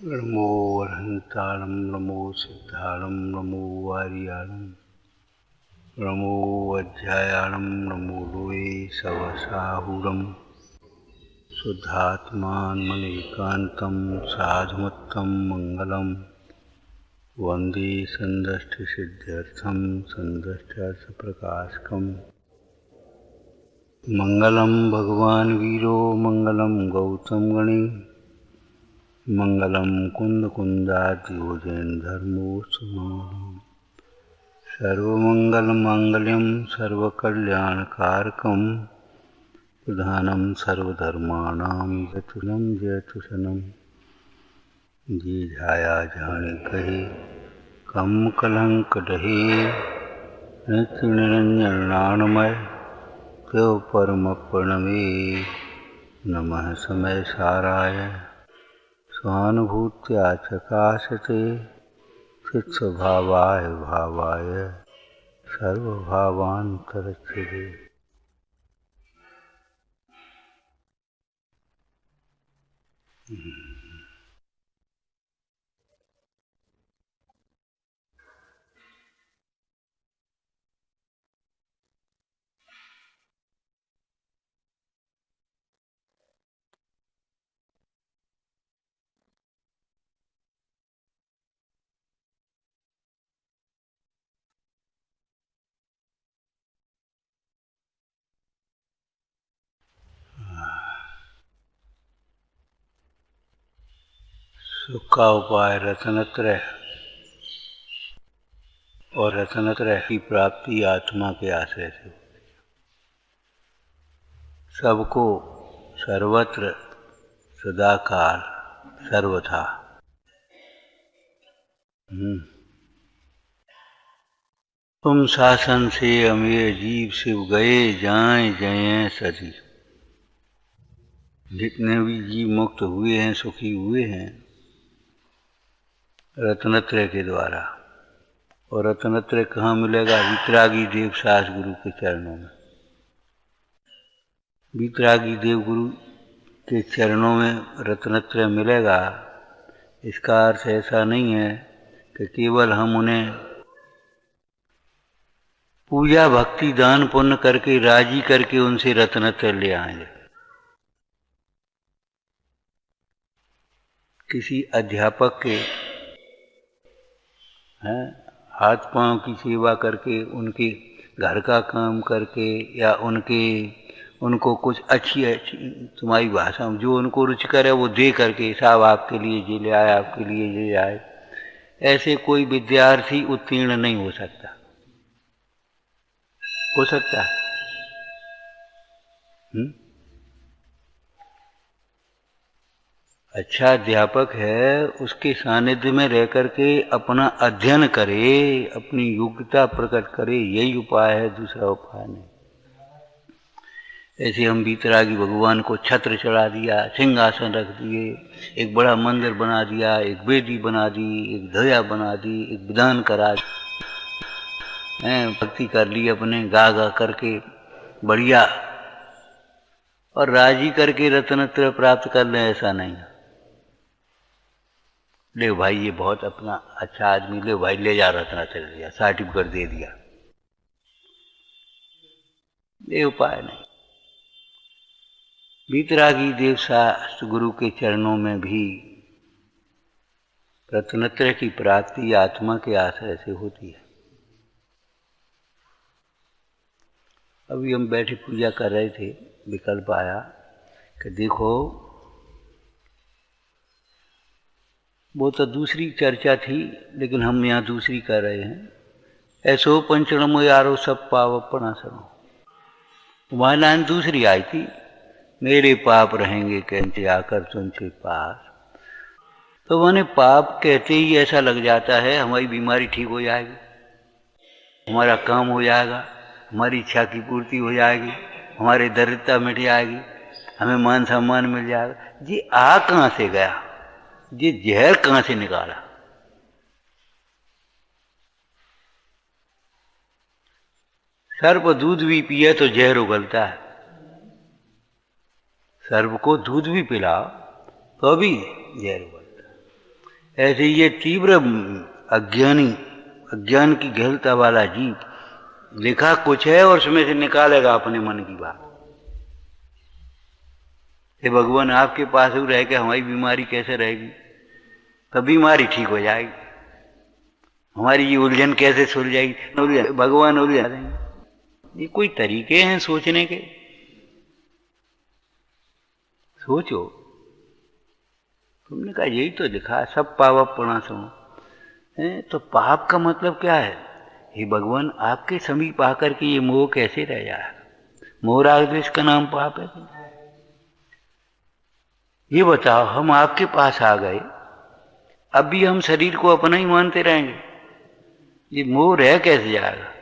नमो अर्हन्तारं नमो सिद्धारं नमो वारियारं नमो अध्यायारं नमो लोये सवसाहुरं शुद्धात्मानमनेकान्तं साधुमत्तं मङ्गलं वन्दे सन्दष्टिसिद्ध्यर्थं सन्दष्ट्यर्थप्रकाशकं मङ्गलं भगवान् वीरो मङ्गलं गौतम गणे मंगलम कुंद कुंदाद्योजन धर्मोत्सवमंगलम सर्वमंगल मांगल्यम सर्वकल्याणकारकम प्रधानम सर्वधर्माणां जतुलं जयतुषणम जी झाया जाने कहे कम कलंक डहे नित्य निरंजन नाणमय देव परम प्रणवे नमः समय साराय स्वानुभूत्या चकाशते चित्स्वभावाय भावाय सर्वभावान्तरच्छिदे। सुख का उपाय रत्नत्रय और रत्नत्रय की प्राप्ति आत्मा के आश्रय से सबको सर्वत्र सदाकाल सर्वथा। तुम शासन से अमेय जीव शिव गए जाएं जय सदी। जितने भी जीव मुक्त हुए हैं सुखी हुए हैं रत्नत्रय के द्वारा। और रत्नत्रय कहाँ मिलेगा? वितरागी देव सास गुरु के चरणों में। वितरागी देव गुरु के चरणों में रत्नत्रय मिलेगा। इसका अर्थ ऐसा नहीं है कि केवल हम उन्हें पूजा भक्ति दान पुण्य करके राजी करके उनसे रत्नत्रय ले आएंगे। किसी अध्यापक के हाथ पांव की सेवा करके उनके घर का काम करके या उनको कुछ अच्छी तुम्हारी भाषा में जो उनको रुचिकर है वो दे करके साहब आपके लिए ये ले आए आपके लिए ये आए, ऐसे कोई विद्यार्थी उत्तीर्ण नहीं हो सकता। हो सकता है? अच्छा अध्यापक है उसके सानिध्य में रह करके अपना अध्ययन करे, अपनी योग्यता प्रकट करे, यही उपाय है, दूसरा उपाय नहीं। ऐसे हम वितरागी भगवान को छत्र चढ़ा दिया, सिंहासन रख दिए, एक बड़ा मंदिर बना दिया, एक वेदी बना दी, एक ध्वजा बना दी, एक विधान करा, भक्ति कर ली अपने गा गा करके बढ़िया, और राजी करके रत्नत्रय प्राप्त कर लें, ऐसा नहीं। ले भाई ये बहुत अपना अच्छा आदमी, ले भाई ले जा रत्नत्रय दिया, सर्टिफिकेट दे दिया, ये उपाय नहीं। वितरागी देव शास्त्र गुरु के चरणों में भी रत्नत्रय की प्राप्ति आत्मा के आश्रय से होती है। अभी हम बैठे पूजा कर रहे थे, विकल्प आया कि देखो वो तो दूसरी चर्चा थी लेकिन हम यहाँ दूसरी कर रहे हैं। ऐसो पंचणमो यारो सब पावपना सनो, तुम्हारी लाइन दूसरी आई थी, मेरे पाप रहेंगे कैसे आकर तुमसे पास। तो मैंने पाप कहते ही ऐसा लग जाता है हमारी बीमारी ठीक हो जाएगी, हमारा काम हो जाएगा, हमारी इच्छा की पूर्ति हो जाएगी, हमारी दरिद्रता मिट जाएगी, हमें मान सम्मान मिल जाएगा। जी आ कहाँ से गया? ये जहर कहाँ से निकाला? सर्प दूध भी पिए तो जहर उगलता है। सर्प को दूध भी पिलाओ तो भी जहर उगलता है। ऐसे ये तीव्र अज्ञान की गहलता वाला जीव लिखा कुछ है और उसमें से निकालेगा अपने मन की बात। हे भगवान, आपके पास रह के हमारी बीमारी कैसे रहेगी? तब बीमारी ठीक हो जाएगी, हमारी ये उलझन कैसे सुलझाएगी? भगवान उलझा देंगे। ये कोई तरीके हैं सोचने के? सोचो। तुमने कहा यही तो लिखा, सब पाप प्रणाशम है, तो पाप का मतलब क्या है? हे भगवान, आपके समीप आकर के ये मोह कैसे रह जाएगा? मोह राग द्वेष का नाम पाप है? ये बताओ, हम आपके पास आ गए, अब भी हम शरीर को अपना ही मानते रहेंगे? ये मोह रह कैसे जाएगा?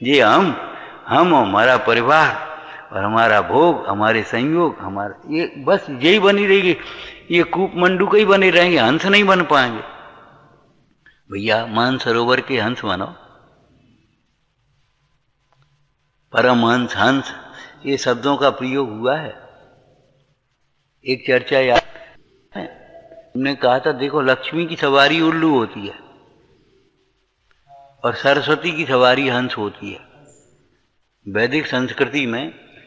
ये हम हमारा परिवार और हमारा भोग, हमारे संयोग, हमारा ये बस यही बनी रहेगी। ये कूप मंडू के ही बने रहेंगे, हंस नहीं बन पाएंगे। भैया, मानसरोवर के हंस बनो, परमहंस, हंस, ये शब्दों का प्रयोग हुआ है। एक चर्चा याद है, हमने कहा था, देखो लक्ष्मी की सवारी उल्लू होती है और सरस्वती की सवारी हंस होती है। वैदिक संस्कृति में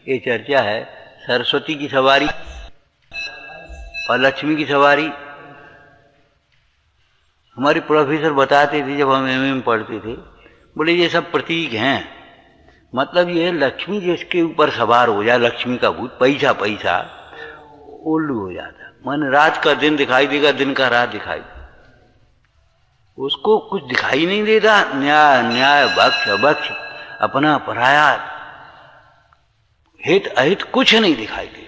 ये चर्चा है, सरस्वती की सवारी और लक्ष्मी की सवारी। हमारे प्रोफेसर बताते थे जब हम एमए में पढ़ते थे, बोले ये सब प्रतीक हैं, मतलब ये लक्ष्मी जिसके ऊपर सवार हो जाए, लक्ष्मी का भूत, पैसा पैसा, उल्लू हो जाता। मन रात का दिन दिखाई देगा, दिन का रात दिखाई देगा, उसको कुछ दिखाई नहीं देता। न्याय न्याय, भक्ष अभक्ष, अपना पराया, हित अहित कुछ नहीं दिखाई देता।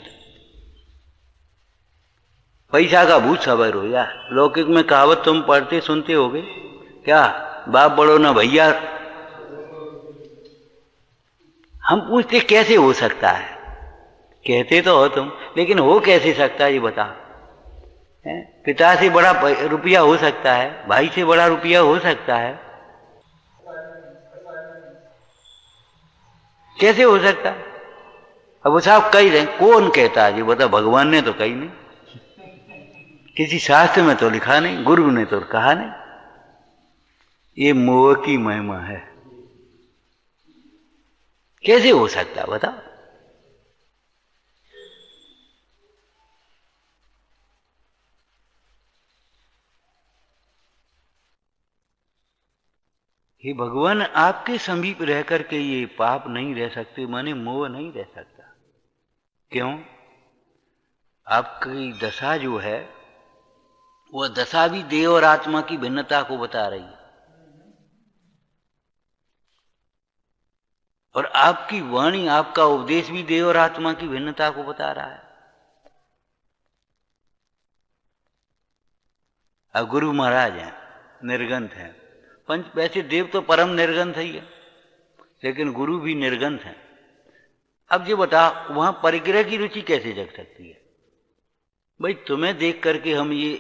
पैसा का भूत सवार हो जाए। लौकिक में कहावत तुम पढ़ते सुनते होगे, क्या? बाप बड़ो ना भैया। हम पूछते कैसे हो सकता है? कहते तो हो तुम, लेकिन हो कैसे सकता है ये बता। पिता से बड़ा रुपया हो सकता है, भाई से बड़ा रुपया हो सकता है, कैसे हो सकता है? अब वो साहब कही रहे, कौन कहता है ये बता? भगवान ने तो कही नहीं, किसी शास्त्र में तो लिखा नहीं, गुरु ने तो कहा नहीं। ये मोह की महिमा है। कैसे हो सकता है बताओ? हे भगवान, आपके समीप रह करके ये पाप नहीं रह सकते, माने मोह नहीं रह सकता। क्यों? आपकी दशा जो है, वह दशा भी देह और आत्मा की भिन्नता को बता रही है, और आपकी वाणी, आपका उपदेश भी देह और आत्मा की भिन्नता को बता रहा है। अब गुरु महाराज हैं, निर्गंथ हैं, पंच, वैसे देव तो परम निर्गंथ ही है, लेकिन गुरु भी निर्गंथ हैं। अब ये बता, वहां परिग्रह की रुचि कैसे जग सकती है? भाई, तुम्हें देख करके हम ये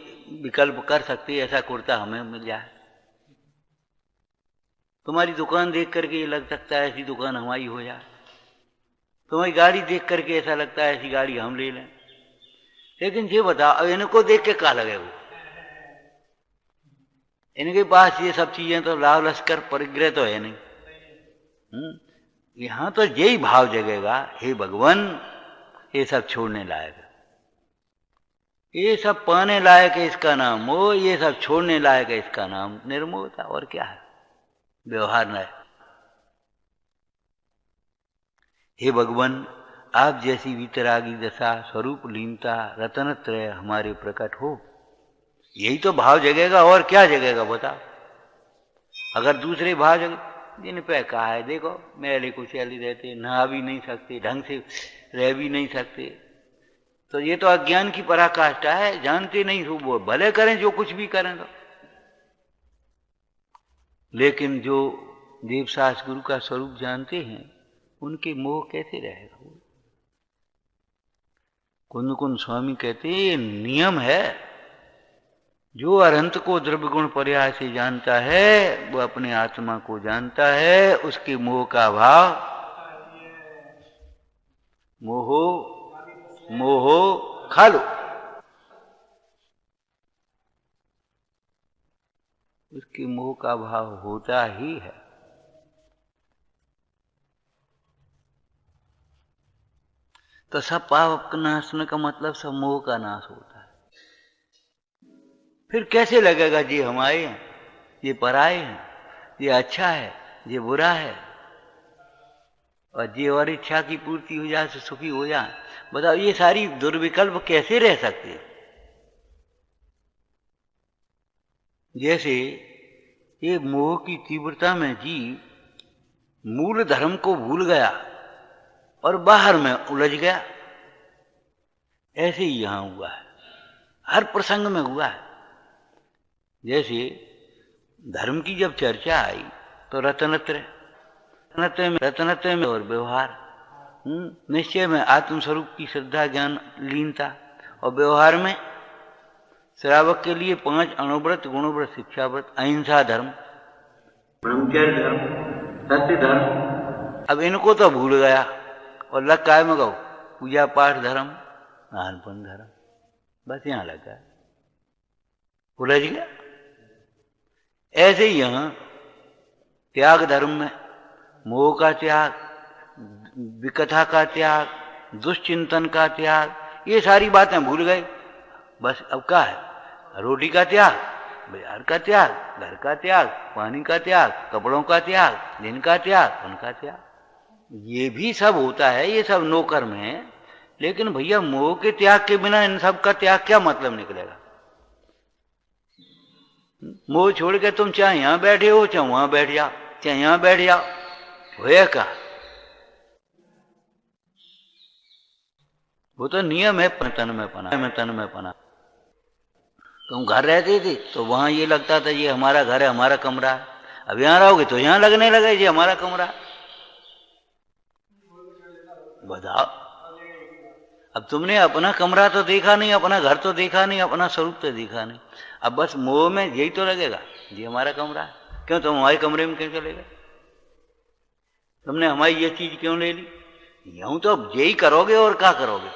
विकल्प कर सकते, ऐसा कुर्ता हमें मिल जाए। तुम्हारी दुकान देख करके ये लग सकता है ऐसी दुकान हमारी हो जाए। तुम्हारी गाड़ी देख करके ऐसा लगता है ऐसी गाड़ी हम ले लें। लेकिन ये बता, अब इनको देख के क्या लगे? वो इनके पास ये सब चीजें तो लाभ लश्कर परिग्रह तो है नहीं। यहां तो यही भाव जगेगा, हे भगवान, ये सब छोड़ने लायक है, ये सब पाने लायक है, इसका नाम मोह, ये सब छोड़ने लायक है, इसका नाम निर्मोहता। और क्या है? व्यवहार न है। हे भगवान, आप जैसी वितरागी दशा, स्वरूप लीनता, रतनत्रय हमारे प्रकट हो, यही तो भाव जगेगा। और क्या जगेगा बता? अगर दूसरे भाव जगे, जिन पे कहा है, देखो मेरे कुछ ऐली रहते, नहा भी नहीं सकते, ढंग से रह भी नहीं सकते, तो ये तो अज्ञान की पराकाष्ठा है। जानते नहीं, वो भले करें जो कुछ भी करें तो। लेकिन जो देवसास गुरु का स्वरूप जानते हैं, उनके मोह कैसे रहेगा? कुंद कुंद स्वामी कहते हैं, नियम है, जो अनंत को द्रव्य गुण पर्याय से जानता है, वो अपने आत्मा को जानता है। उसके मोह का भाव, मोहो मोहो खा लो। कि मोह का भाव होता ही है। तो सब पाप का नाशने का मतलब सब मोह का नाश होता है। फिर कैसे लगेगा ये हमारे हैं, ये पराये हैं, ये अच्छा है, ये बुरा है, और ये और इच्छा की पूर्ति हो जाए तो सुखी हो जाए। बताओ ये सारी दुर्विकल्प कैसे रह सकते हैं? जैसे ये मोह की तीव्रता में जीव मूल धर्म को भूल गया और बाहर में उलझ गया। ऐसे ही यहां हुआ है, हर प्रसंग में हुआ है। जैसे धर्म की जब चर्चा आई तो रत्नत्रय में और व्यवहार, निश्चय में आत्मस्वरूप की श्रद्धा ज्ञान लीनता, और व्यवहार में श्रावक के लिए 5 अणुव्रत, गुणव्रत, शिक्षाव्रत, अहिंसा धर्म, ब्रह्मचर्य धर्म, सत्य धर्म। अब इनको तो भूल गया और लग काय में गो पूजा पाठ धर्म, नानपन धर्म, बस यहां लग गया, उलझ गया। ऐसे ही यहां त्याग धर्म में मोह का त्याग, विकथा का त्याग, दुष्चिंतन का त्याग, ये सारी बातें भूल गए। बस अब क्या है? रोटी का त्याग, बाजार का त्याग, घर का त्याग, पानी का त्याग, कपड़ों का त्याग, दिन का त्याग, उनका त्याग, ये भी सब होता है। ये सब नौकर में है। लेकिन भैया मोह के त्याग के बिना इन सब का त्याग क्या मतलब निकलेगा? मोह छोड़ के तुम चाहे यहां बैठे हो, चाहे वहां बैठ जाओ, चाहे यहां बैठ जाओ, होया क्या? वो तो नियम है तन में पना। तुम घर रहते थे तो वहां ये लगता था ये हमारा घर है, हमारा कमरा है। अब यहां रहोगे तो यहां लगने लगा ये हमारा कमरा है। बताओ, अब तुमने अपना कमरा तो देखा नहीं, अपना घर तो देखा नहीं, अपना स्वरूप तो देखा नहीं। अब बस मोह में यही तो लगेगा ये हमारा कमरा है। क्यों तुम हमारे कमरे में क्यों चले गए? तुमने हमारी ये चीज क्यों ले ली? यूं तो अब यही करोगे और क्या करोगे?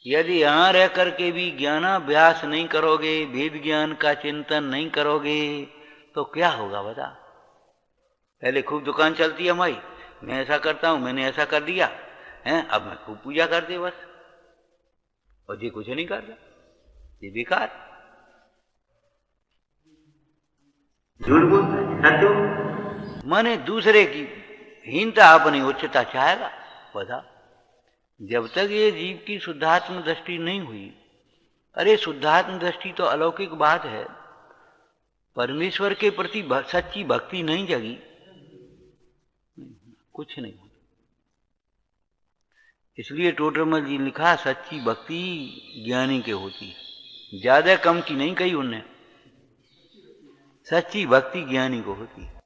यदि यहां रह करके भी ज्ञानाभ्यास नहीं करोगे, वेद ज्ञान का चिंतन नहीं करोगे, तो क्या होगा बता? पहले खूब दुकान चलती है हमारी, मैं ऐसा करता हूं, मैंने ऐसा कर दिया है, अब मैं खूब पूजा कर दे बस, और ये कुछ नहीं कर रहा, ये बेकार। झूठ बोलता माने दूसरे की हीनता अपनी उच्चता चाहेगा। बता, जब तक ये जीव की शुद्धात्म दृष्टि नहीं हुई, अरे शुद्धात्म दृष्टि तो अलौकिक बात है, परमेश्वर के प्रति सच्ची भक्ति नहीं जगी, कुछ नहीं होता। इसलिए टोटरमल जी लिखा सच्ची भक्ति ज्ञानी के होती है, ज्यादा कम की नहीं कही उनने, सच्ची भक्ति ज्ञानी को होती है।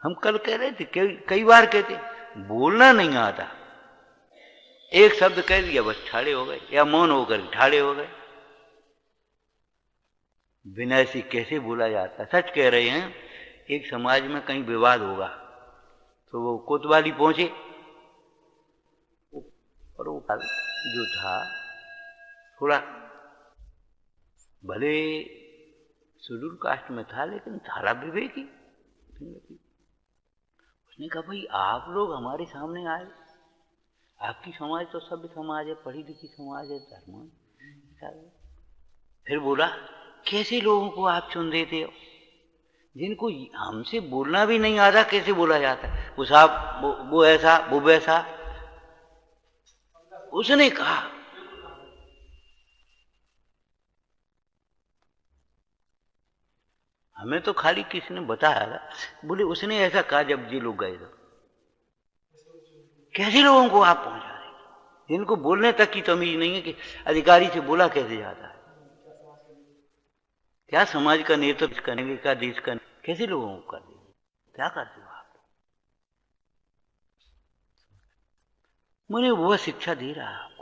हम कल कह रहे थे, कई बार कहते बोलना नहीं आता, एक शब्द कह दिया बस ठाड़े हो गए, या मौन होकर ठाड़े हो गए। बिना ऐसी कैसे बोला जाता? सच कह रहे हैं, एक समाज में कहीं विवाद होगा तो वो कोतवाली पहुंचे और वो जो था थोड़ा भले शेड्यूल कास्ट में था, लेकिन थारा विवेकी। उसने कहा भाई आप लोग हमारे सामने आए, आपकी समाज तो सभ्य समाज है, पढ़ी लिखी समाज है, धर्म। फिर बोला कैसे लोगों को आप चुन देते हो, जिनको हमसे बोलना भी नहीं आता, कैसे बोला जाता है? वो साहब वो ऐसा वो वैसा। उसने कहा हमें तो खाली किसी ने बताया, बोले उसने ऐसा कहा जब जी लोग गए तो। कैसे लोगों को आप पहुंचा रहे, जिनको बोलने तक की तमीज नहीं है कि अधिकारी से बोला कैसे जाता है, क्या समाज का नेतृत्व करने का, देश का, कैसे लोगों को कर देंगे? क्या करते हो आप? मुझे वो शिक्षा दे रहा है आपको।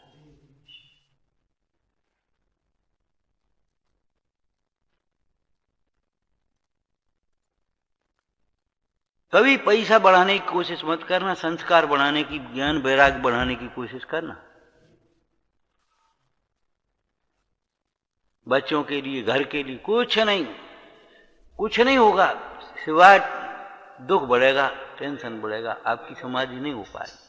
कभी पैसा बढ़ाने की कोशिश मत करना, संस्कार बढ़ाने की, ज्ञान वैराग्य बढ़ाने की कोशिश करना। बच्चों के लिए, घर के लिए, कुछ नहीं, कुछ नहीं होगा सिवाय दुख बढ़ेगा, टेंशन बढ़ेगा, आपकी समाधि नहीं हो पाएगी।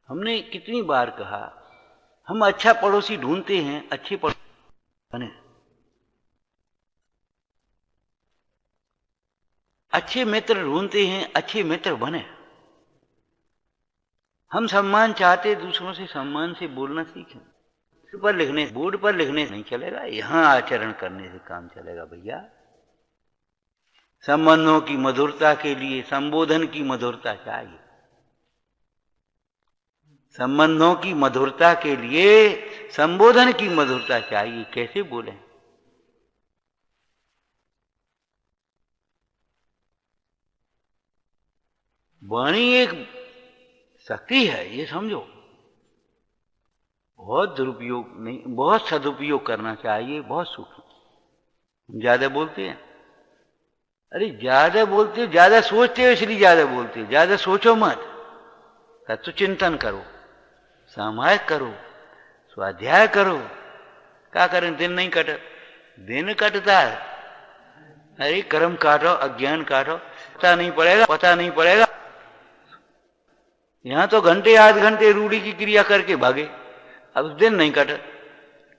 हमने कितनी बार कहा, हम अच्छा पड़ोसी ढूंढते हैं, अच्छे पड़ोसी बने, अच्छे मित्र ढूंढते हैं, अच्छे मित्र बने। हम सम्मान चाहते, दूसरों से सम्मान से बोलना सीखें। बोर्ड पर लिखने से नहीं चलेगा, यहां आचरण करने से काम चलेगा भैया। संबंधों की मधुरता के लिए संबोधन की मधुरता चाहिए। संबंधों की मधुरता के लिए संबोधन की मधुरता चाहिए। कैसे बोलें? वाणी एक शक्ति है, ये समझो। बहुत दुरुपयोग नहीं, बहुत सदुपयोग करना चाहिए, बहुत सुख। ज्यादा बोलते हैं, अरे ज्यादा बोलते हो, ज्यादा सोचते हो इसलिए ज्यादा बोलते हो। ज्यादा सोचो मत, तत्व चिंतन करो, सामायिक करो, स्वाध्याय करो। क्या करें? दिन नहीं कट, दिन कटता है। अरे कर्म काटो, अज्ञान काटो, पता नहीं पड़ेगा, पता नहीं पड़ेगा। यहां तो घंटे आध घंटे रूढ़ी की क्रिया करके भागे, अब दिन नहीं कट।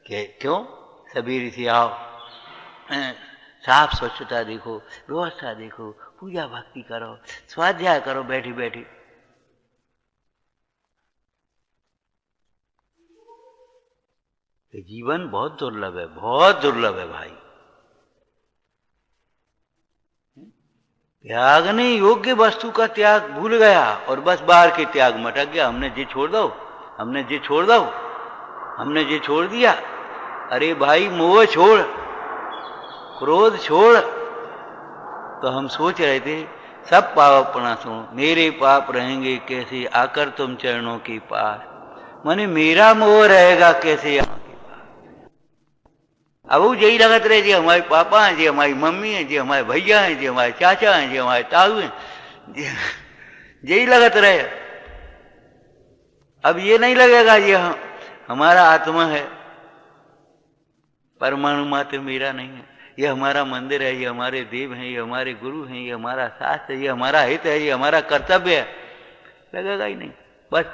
क्यों? सवेरे से आओ, साफ स्वच्छता देखो, व्यवस्था देखो, पूजा भक्ति करो, स्वाध्याय करो बैठी बैठी। जीवन बहुत दुर्लभ है, बहुत दुर्लभ है भाई। त्यागने योग्य वस्तु का त्याग भूल गया और बस बाहर के त्याग में अटक गया। हमने जी छोड़ दो, हमने जी छोड़ दो, हमने जी छोड़ दिया। अरे भाई मोह छोड़, क्रोध छोड़। तो हम सोच रहे थे सब पाप अपना सुनो, मेरे पाप रहेंगे कैसे आकर तुम चरणों के पास। माने मेरा मोह रहेगा कैसे यहाँ के पास। अब वो यही लगत रहे, जी हमारे पापा हैं, जी हमारी मम्मी हैं, जी हमारे भैया हैं, जी हमारे चाचा हैं, जी हमारे ताऊ हैं, यही लगत रहे। अब ये नहीं लगेगा ये हमारा आत्मा है, परमाणु मात्र मेरा नहीं है, ये हमारा मंदिर है, ये हमारे देव हैं, ये हमारे गुरु हैं, ये हमारा शास्त्र है, ये हमारा हित है, ये हमारा कर्तव्य है। लगेगा ही नहीं, बस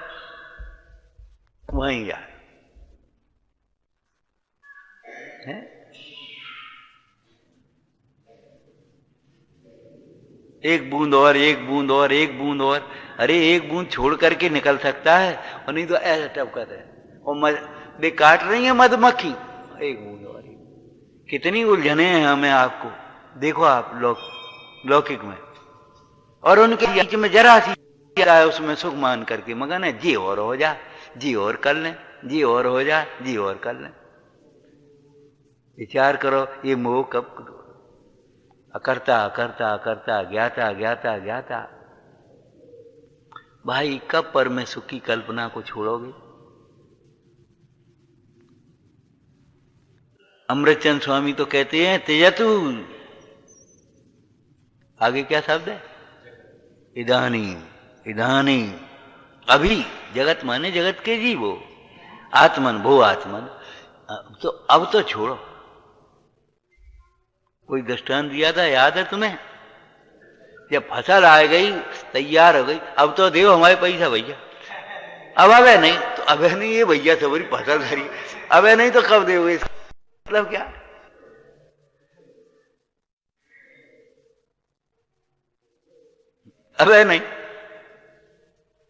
वहीं यार है। एक बूंद और, एक बूंद और, एक बूंद और। अरे एक बूंद छोड़ करके निकल सकता है, और नहीं तो ऐसा टपकत है और काट रही है मधुमक्खी। एक बूंद और, कितनी उलझने हैं हमें। आपको देखो आप लौकिक में, और उनके बीच में जरा सी है उसमें सुख मान करके मगन है, जी और हो जा, जी और कर लें, जी और हो जा, जी और कर लें। विचार करो ये मोह कब अकर्ता अकर्ता अकर्ता ज्ञाता ज्ञाता ज्ञाता। भाई कब पर में सुख की कल्पना को छोड़ोगे? अमृतचंद स्वामी तो कहते हैं त्यजतु, आगे क्या शब्द है? इदानी, इदानी, अभी। जगत माने जगत के जीवो, आत्मन भो आत्मन। तो अब तो छोड़ो। कोई दृष्टांत दिया था, याद है तुम्हें? जब फसल आ गई, तैयार हो गई, अब तो देव हमारे पैसा भैया। अब अबे नहीं तो अबे नहीं, ये भैया सबरी फसल धरी, अबे नहीं तो कब देवगे? मतलब क्या? अबे नहीं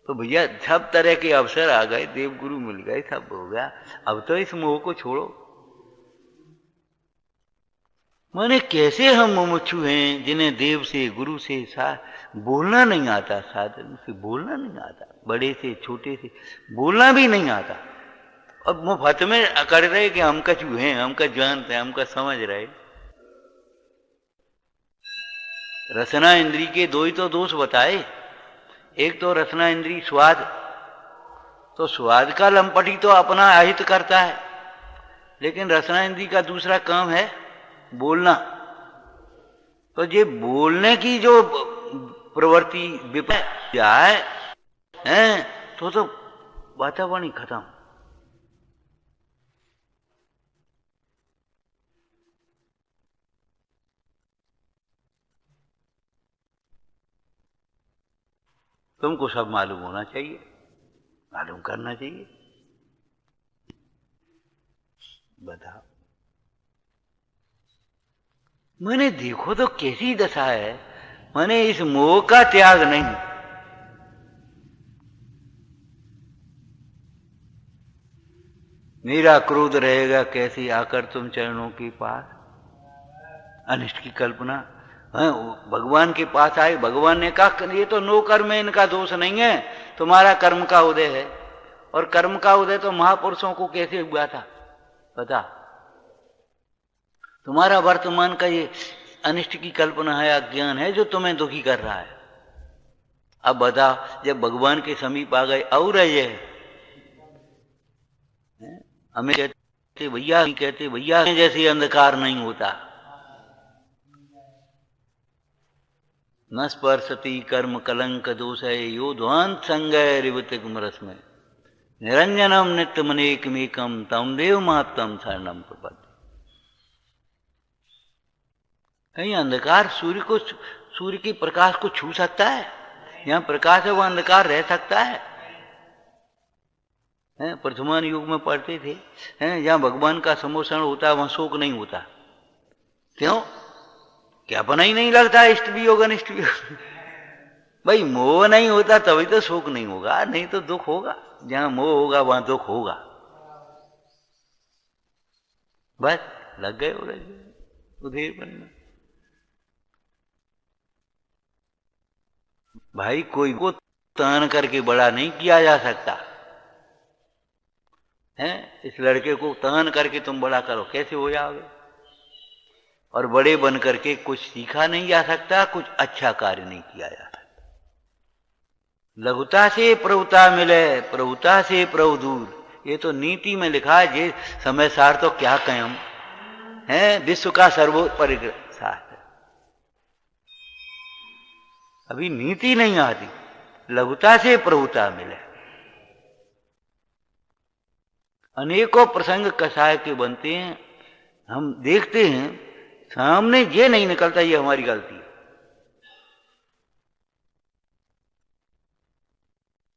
तो भैया सब तरह के अवसर आ गए, देव गुरु मिल गए, सब हो गया। अब तो इस मोह को छोड़ो। माने कैसे हम मुमुक्षु हैं जिन्हें देव से गुरु से बोलना नहीं आता, साधन से बोलना नहीं आता, बड़े से छोटे से बोलना भी नहीं आता, अब मुफ्त में कर रहे कि हम कछु हैं, हम का जानते हैं, हम का समझ रहे। रसना इंद्री के दो ही तो दोष बताए। एक तो रसना इंद्री स्वाद, तो स्वाद का लंपटी तो अपना अहित करता है, लेकिन रसना इंद्री का दूसरा काम है बोलना। तो ये बोलने की जो प्रवृत्ति जाए है तो वातावरण ही खत्म। तुमको सब मालूम होना चाहिए, मालूम करना चाहिए। बताओ, मैंने देखो तो कैसी दशा है, मैंने इस मोह का त्याग नहीं। मेरा क्रोध रहेगा कैसे आकर तुम चरणों के पास, अनिष्ट की कल्पना। हाँ, भगवान के पास आए, भगवान ने कहा ये तो नो कर्म है, इनका दोष नहीं है, तुम्हारा कर्म का उदय है। और कर्म का उदय तो महापुरुषों को कैसे हुआ था पता? तुम्हारा वर्तमान का ये अनिष्ट की कल्पना है, अज्ञान है जो तुम्हें दुखी कर रहा है। अब बता, जब भगवान के समीप आ गए और ये हमें कहते भैया, कहते भैया जैसे अंधकार नहीं होता। न स्पर्शति कर्म कलंक दोष है यो ध्वांत संगय रिवृत कुमरस में निरंजनम नित्यमनेकमेकम तम देव महत्तम शरणम प्रपद्ये। कहीं अंधकार सूर्य के प्रकाश को छू सकता है? यहाँ प्रकाश है, वो अंधकार रह सकता है? वर्तमान युग में पढ़ते थे, जहाँ भगवान का समोषण होता है वहां शोक नहीं होता। क्यों? क्या पता ही नहीं लगता इष्ट भी होगा अनिष्ट भी होगा। भाई मोह नहीं होता तभी तो शोक नहीं होगा, नहीं तो दुख होगा। जहां मोह होगा वहां दुख होगा। बस लग गए उधेर बनना। भाई कोई को तान करके बड़ा नहीं किया जा सकता है। इस लड़के को तान करके तुम बड़ा करो, कैसे हो जाओगे? और बड़े बन करके कुछ सीखा नहीं जा सकता, कुछ अच्छा कार्य नहीं किया जा सकता। लघुता से प्रभुता मिले, प्रभुता से प्रभु दूर, ये तो नीति में लिखा है। ये समय सार तो क्या कहें हम, हैं विश्व का सर्वोपरि शास्त्र। अभी नीति नहीं आती, लघुता से प्रभुता मिले। अनेकों प्रसंग कसाय के बनते हैं, हम देखते हैं सामने ये नहीं निकलता, ये हमारी गलती है।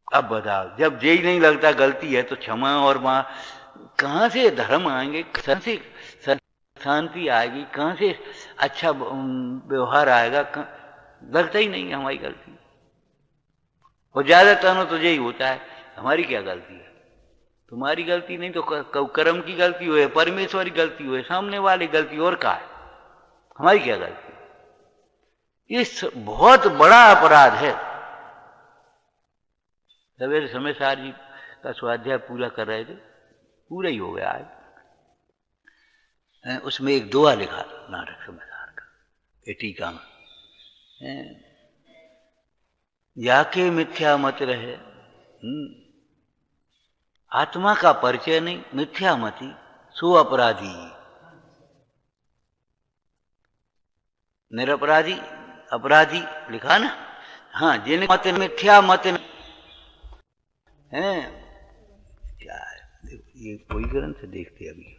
अब बताओ, जब यही नहीं लगता गलती है तो क्षमा और मां कहां से धर्म आएंगे, कहां से शांति आएगी, कहां से अच्छा व्यवहार आएगा? लगता ही नहीं है हमारी गलती। और ज्यादातर तो यही होता है, हमारी क्या गलती है? तुम्हारी गलती नहीं तो कर्म की गलती हो, परमेश्वर की गलती हो, सामने वाली गलती, और क्या है? हमारी क्या गलती? इस बहुत बड़ा अपराध है। सवेरे समय सार जी का स्वाध्याय पूरा कर रहे थे, पूरा ही हो गया आज। उसमें एक दुआ लिखा नाटक समय सार का, ये टीका में, जाके मिथ्या मत रहे। आत्मा का परिचय नहीं, मिथ्या मति सो अपराधी। निरपराधी अपराधी लिखा ना। हाँ, जिन मत मिथ्या मत है क्या है? ये कोई ग्रंथ देखते अभी।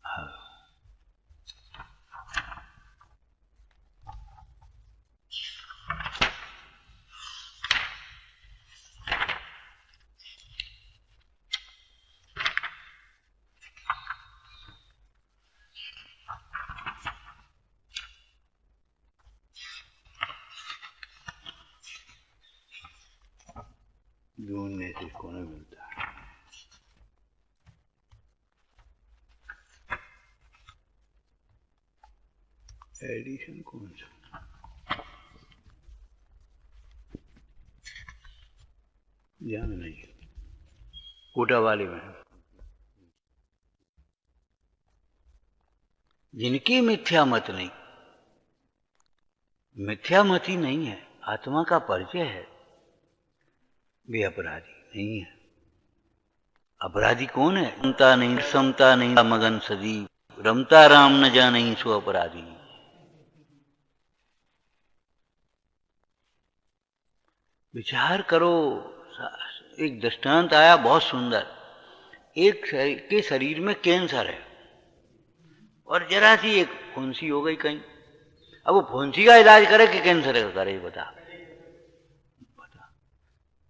हाँ, ढूंढने से कौन मिलता है? एडिशन कौन सा? ध्यान नहीं, कोटा वाले में। जिनकी मिथ्या मत नहीं, मिथ्या मति नहीं है, आत्मा का परिचय है, वे अपराधी नहीं है। अपराधी कौन है? समता नहीं, समता नहीं, मगन सजीव, रमता राम न जाने सो अपराधी। विचार करो। एक दृष्टांत आया बहुत सुंदर। एक के शरीर में कैंसर है और जरा सी एक फुंसी हो गई कहीं। अब वो फुंसी का इलाज करे कि कैंसर का करे? बता।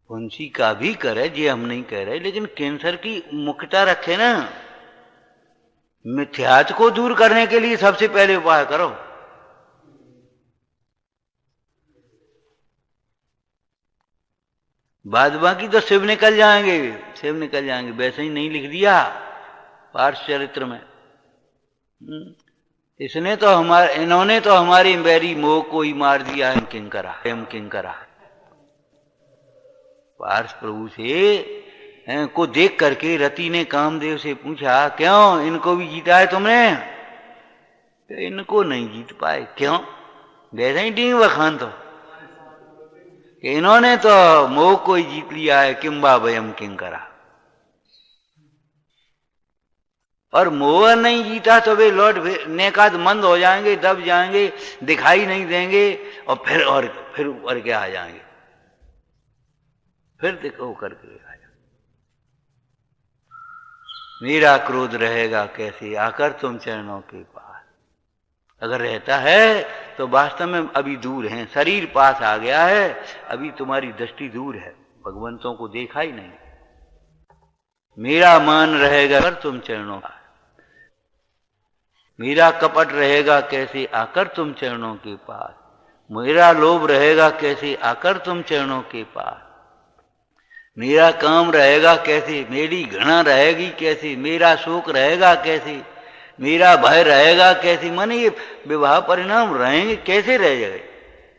फुंसी का भी करे, ये हम नहीं कह रहे, लेकिन कैंसर की मुख्यता रखे ना। मिथ्यात्व को दूर करने के लिए सबसे पहले उपाय करो। बाद बाकी तो शिव निकल जाएंगे, शिव निकल जाएंगे। वैसे ही नहीं लिख दिया पार्श चरित्र में। इसने तो इन्होंने तो हमारी बैरी मोह को ही मार दिया है। किंकरा एम किंकरा। पार्श प्रभु से को देख करके रति ने कामदेव से पूछा, क्यों इनको भी जीता है तुमने? तो इनको नहीं जीत पाए। क्यों? वैसे ही डींग बखान तो इन्होंने तो मोह को ही जीत लिया है। किंबा भयम किंकरा। और मोह नहीं जीता तो वे लौट नेकाद मंद हो जाएंगे, दब जाएंगे, दिखाई नहीं देंगे और फिर उड़ के आ जाएंगे। फिर देखो करके आ जाएंगे। मेरा क्रोध रहेगा कैसे आकर तुम चरणों के पास। अगर रहता है तो वास्तव में अभी दूर हैं, शरीर पास आ गया है, अभी तुम्हारी दृष्टि दूर है, भगवंतों को देखा ही नहीं। मेरा मान रहेगा अगर तुम चरणों का, मेरा कपट रहेगा कैसे आकर तुम चरणों के पास, मेरा लोभ रहेगा कैसे आकर तुम चरणों के पास, मेरा काम रहेगा कैसे, मेरी घृणा रहेगी कैसे, मेरा शोक रहेगा कैसे, मेरा भय रहेगा कैसे। माने ये विवाह परिणाम रहेंगे कैसे? रह गए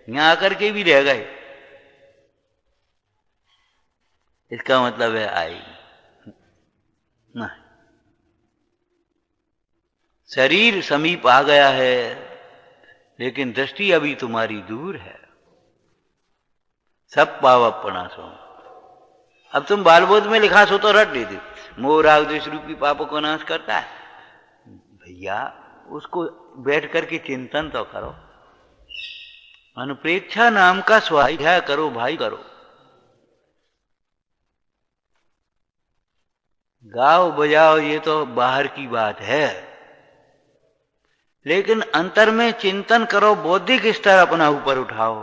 यहां आकर के भी रह गए। इसका मतलब है आई नहीं। शरीर समीप आ गया है लेकिन दृष्टि अभी तुम्हारी दूर है। सब पावपना सो। अब तुम बालबोध में लिखा सो तो रट लेते, मोह राग द्वेष रूपी पापों को नाश करता है। भैया उसको बैठ करके चिंतन तो करो। अनुप्रेक्षा नाम का स्वाध्याय करो भाई, करो। गाओ बजाओ ये तो बाहर की बात है, लेकिन अंतर में चिंतन करो, बौद्धिक स्तर अपना ऊपर उठाओ।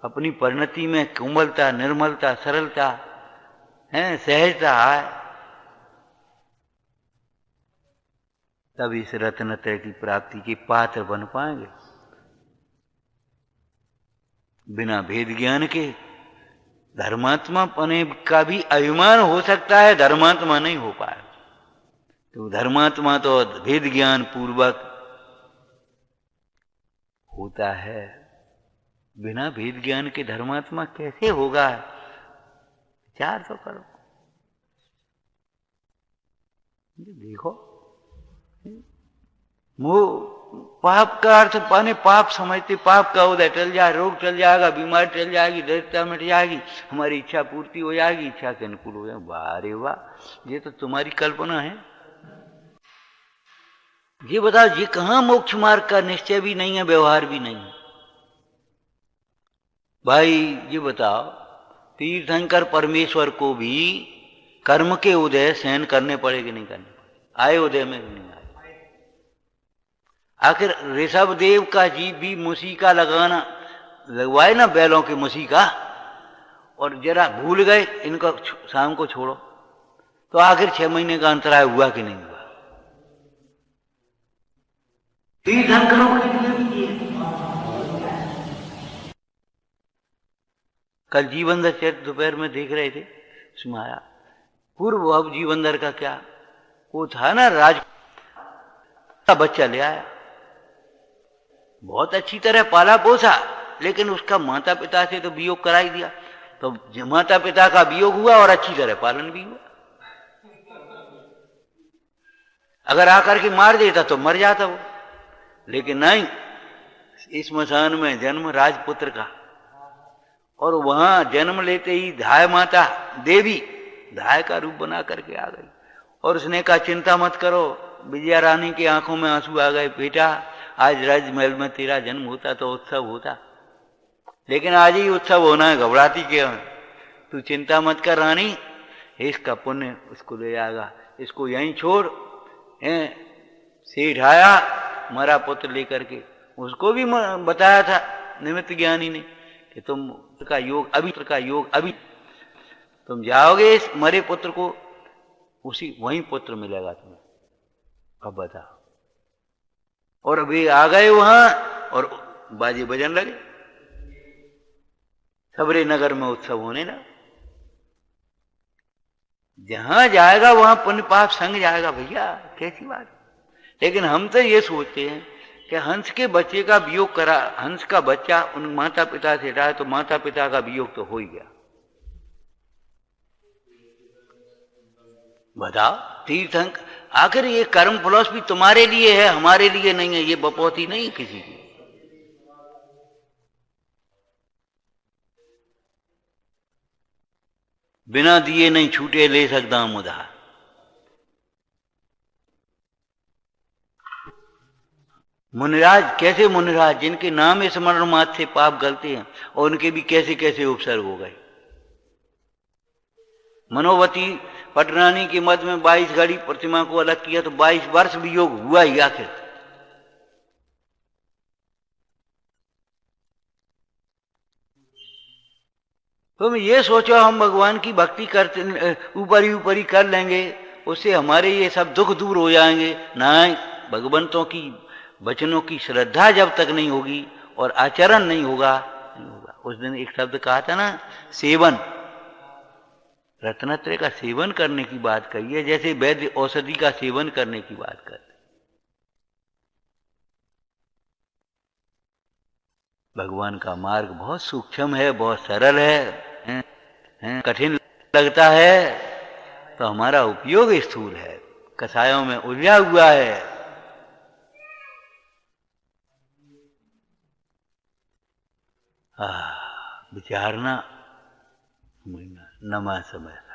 अपनी परिणति में कोमलता, निर्मलता, सरलता है, सहजता आए, तब इस रत्नत्रय की प्राप्ति के पात्र बन पाएंगे। बिना भेद ज्ञान के धर्मात्मा पने का भी अभिमान हो सकता है, धर्मात्मा नहीं हो पाए। तो धर्मात्मा तो भेद ज्ञान पूर्वक होता है, बिना भेद ज्ञान के धर्मात्मा कैसे होगा? विचार तो करो। देखो मोह पाप का अर्थ पाने पाप समझते, पाप का उदय टल जाए, रोग टल जाएगा, बीमारी टल जाएगी, दरिद्रता मिट जाएगी, हमारी इच्छा पूर्ति हो जाएगी, इच्छा के अनुकूल हो जाए। वाह रे वाह, ये तो तुम्हारी कल्पना है। ये बताओ, ये कहां मोक्ष मार्ग का निश्चय भी नहीं है, व्यवहार भी नहीं है। भाई ये बताओ, तीर्थंकर परमेश्वर को भी कर्म के उदय सहन करने पड़े कि नहीं करने पड़े? आए उदय में नहीं आए। आखिर ऋषभ देव का जीव भी मुसीका लगवाए ना, बैलों के मुसीका, और जरा भूल गए इनको शाम को छोड़ो, तो आखिर 6 महीने का अंतराय हुआ कि नहीं हुआ? तीर्थंकरों के लिए भी ये। कल जीवनदर चरित्र दोपहर में देख रहे थे, सुनाया पूर्व। अब जीवनदर का क्या वो था ना, राज का बच्चा ले आया, बहुत अच्छी तरह पाला पोसा, लेकिन उसका माता पिता से तो वियोग करा ही दिया। तो माता पिता का वियोग हुआ और अच्छी तरह पालन भी हुआ। अगर आकर के मार देता तो मर जाता वो, लेकिन नहीं, इस स्मशान में जन्म राजपुत्र का, और वहां जन्म लेते ही धाय माता देवी धाय का रूप बना करके आ गई। और उसने कहा चिंता मत करो, विजया रानी की आंखों में आंसू आ गए, बेटा आज राजमहल में तेरा जन्म होता तो उत्सव होता, लेकिन आज ही उत्सव होना है, घबराती क्यों है? तू चिंता मत कर रानी, इसका पुण्य उसको ले जाएगा, इसको यहीं छोड़। सेठ आया मरा पुत्र लेकर के, उसको भी बताया था निमित्त ज्ञानी ने कि तुम का योग अभी तुम जाओगे, इस मरे पुत्र को उसी वहीं पुत्र मिलेगा तुम्हें। अब बताओ। और अभी आ गए वहां और बाजे बजन लगे, सबरे नगर में उत्सव होने लगा। जहां जाएगा वहां पुण्य पाप संग जाएगा भैया, कैसी बात। लेकिन हम तो ये सोचते हैं कि हंस के बच्चे का वियोग करा, हंस का बच्चा उन माता पिता से रहा तो माता पिता का वियोग तो हो ही गया। बताओ तीर्थंक, आखिर ये कर्म फिलॉसफी तुम्हारे लिए है, हमारे लिए नहीं है, ये बपौती नहीं किसी की। बिना दिए नहीं छूटे ले सकता उधार। मुनिराज, कैसे मुनिराज जिनके नाम स्मरण मात्र से पाप गलते हैं, और उनके भी कैसे कैसे उपसर्ग हो गए। मनोवती पटरानी के मध्य में 22 घड़ी प्रतिमा को अलग किया तो 22 वर्ष वियोग हुआ ही आखिर। तुम ये सोचो हम भगवान की भक्ति करते ऊपर ही कर लेंगे, उससे हमारे ये सब दुख दूर हो जाएंगे। नहीं, भगवंतों की वचनों की श्रद्धा जब तक नहीं होगी और आचरण नहीं होगा, नहीं होगा। उस दिन एक शब्द कहा था ना, सेवन, रत्नत्रय का सेवन करने की बात कही है, जैसे वैद्य औषधि का सेवन करने की बात करते। भगवान का मार्ग बहुत सूक्ष्म है, बहुत सरल है, कठिन लगता है तो हमारा उपयोग स्थूल है, कसायों में उलझा हुआ है। विचारना, नमः समय।